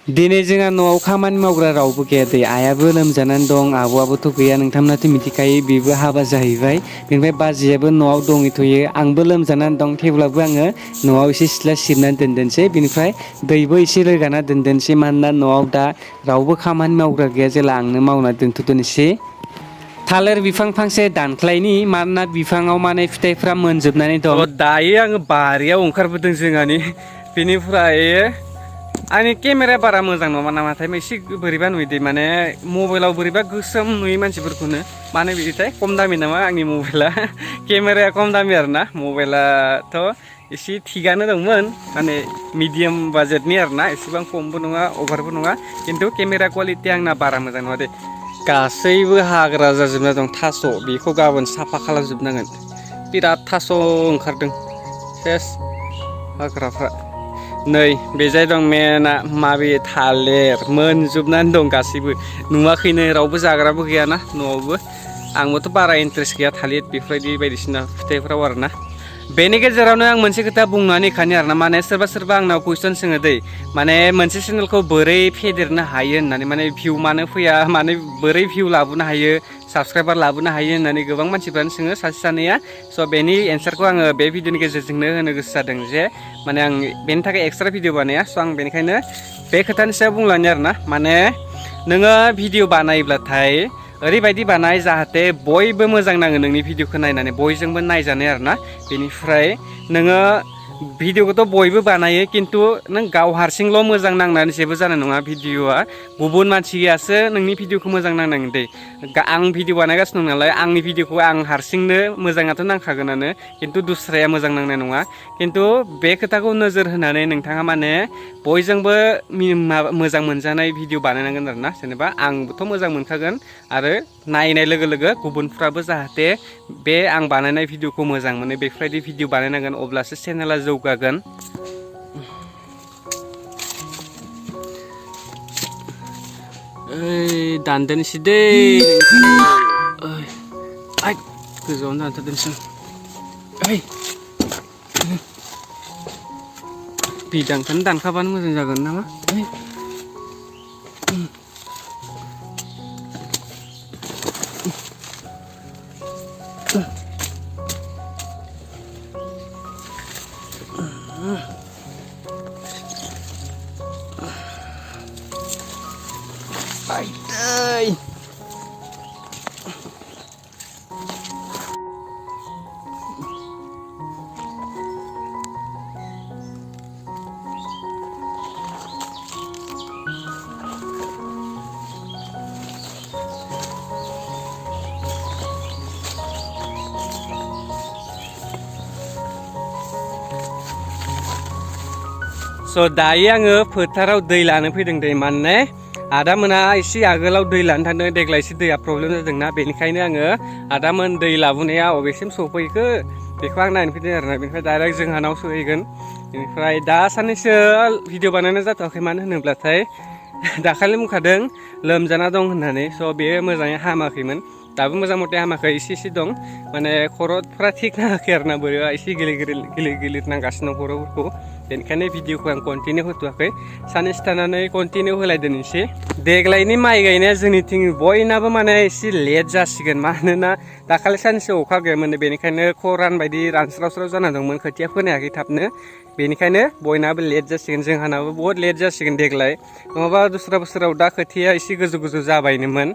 दिनै जोंहा न'आव खामानि मावग्रा रावबो गैया दै आइयाबो लोमजानानै दं आब'आबोथ' गैया नोंथांमोनाथ' मिथिखायो बेबो हाबा जाहैबाय बेनिफ्राय बाजैयाबो न'आव दंहैथ'यो आंबो लोमजानानै दं थेवब्लाबो आङो न'आव एसे सिथ्ला सिबनानै दोनदोनसै बेनिफ्राय दैबो एसे रोगाना दोनदोनसै मानोना न'आव दा रावबो खामानि मावग्रा गैया जेला आंनो मावना दोनथ'दोनोसै थालिर बिफां फांसे दानख्लायनि मानोना बिफाङाव माने फिथाइफ्रा मोनजोबनानै दं दायो आङो बारियाव ओंखारबोदों जोंहानि बेनिफ्राय आंनि केमेराया बारा मोजां नङा नामाथाय एसे बोरैबा नुयोदे माने मबाइलाव बोरैबा गोसोम नुयो मानसिफोरखौनो मानो बिदिथाय खम दामि नामा आंनि मबाइला केमेराया खम दामि आरोना मबाइलाथ' एसे थिगानो दंमोन माने मिडियाम बाजेटनि आरोना एसेबां खमबो नङा अभारबो नङा खिन्थु केमेरा कुवालिटि आंना बारा मोजां नङा दे गासैबो हाग्रा जाजोबना दं थास' बेखौ गाबोन साफा खालामजोबनांगोन बिराद थास' ओंखारदों सेस हाग्राफ्रा नै बेजाय दं मेना माबे थालिर मोनजोबनानै दं गासैबो नुवाखैनो रावबो जाग्राबो गैयाना न'आवबो आंबोथ' बारा इन्ट्रेस्ट गैया थालिर बेफोरबायदि बायदिसिना फिथाइफ्राव आरोना बेनि गेजेरावनो आं मोनसे खोथा बुंनानै खानि आरोना माने सोरबा आंनाव कुइसन सोङो दै माने मोनसे चेनेलखौ बोरै फेदेरनो हायो होननानै माने भिउ मानो फैया माने बोरै भिउ लाबोनो हायो साबसक्राइबार लाबोनो हायो होननानै गोबां मानसिफ्रानो सोङो सासे सानैया स' बेनि एन्सारखौ आङो बे भिडिअनि गेजेरजोंनो होनो गोसो जादों जे माने आं बेनि थाखाय एक्सट्रा भिडिअ बानाया स' आं बेनिखायनो बे खोथानि सायाव बुंलांनि आरोना माने नोङो भिडिअ बानायोब्लाथाय ओरैबायदि बानाय जाहाथे बयबो मोजां नाङो नोंनि भिडिअखौ नायनानै बयजोंबो नायजानाय आरोना बेनिफ्राय नोङो भिडिअखौथ' बयबो बानायो खिन्थु नों गाव हारसिंल' मोजां नांनानै जेबो जानाय नङा भिडिअआ गुबुन मानसियासो नोंनि भिडिअखौ मोजां नांनांगोन दै आं भिडिअ बानायगासिनो दं नालाय आंनि भिडिअखौ आं हारसिंनो मोजाङाथ' नांखागोनानो खिन्थु दुस्राया मोजां नांनाय नङा खिन्थु बे खोथाखौ नोजोर होनानै नोंथाङा माने बयजोंबो मोजां मोनजानाय भिडिअ बानायनांगोन आरोना जेनेबा आंबोथ' मोजां मोनखागोन आरो नायनाय लोगो लोगो गुबुनफ्राबो जाहाथे बे आं बानायनाय भिडिअखौ मोजां मोनो बेफोरबायदि भिडिअ बानायनांगोन अब्लासो चेनेला जौगागोन ओइ दानदोनसै दै ओइ गोजौआवनो दानथारदोंसै ओइ बिदांखौनो दानखाबानो मोजां जागोन नामा ओइ Ay, so dayo आङो फोथाराव दै लानो फैदों दै माने आदामोना एसे आगोलाव दै लानो थांदों देग्लाय एसे दैया प्रब्लेम जादोंना बेनिखायनो आङो आदामोन दै लाबोनाया अबेसिम सफैखो बेखौ आं नायनो फैदों आरोना बेनिफ्राय डाइरेक्ट जोंहानाव सहैगोन बेनिफ्राय दा साननैसो भिडिअ बानायनाय जाथ'वाखै मानो होनोब्लाथाय दाखालि बुंखादों लोमजाना दं होननानै स' बेयो मोजाङै हामाखैमोन दाबो मोजां मथे हामाखै एसे दं माने खर'फ्रा थिग नाङाखै आरोना बोरैबा एसे गिलिर नांगासिनो दं खर'फोरखौ बेनिखायनो भिडिअखौ आं कन्टिनिउ होथ'वाखै साननैसो थानानै कन्टिनिउ होलायदों एसे देग्लायनि माइ गायनाया जोंनिथिं बयनाबो माने एसे लेट जासिगोन मानोना दाखालि सानसे अखा गैयामोन बेनिखायनो खरान बायदि रानस्राव जाना दंमोन खोथिया फोनायाखै थाबनो बेनिखायनो बयनाबो लेट जासिगोन जोंहानाबो बहुत लेट जासिगोन देग्लाय नङाबा दस्रा बोसोराव दा खोथिया एसे गोजौ जाबायनोमोन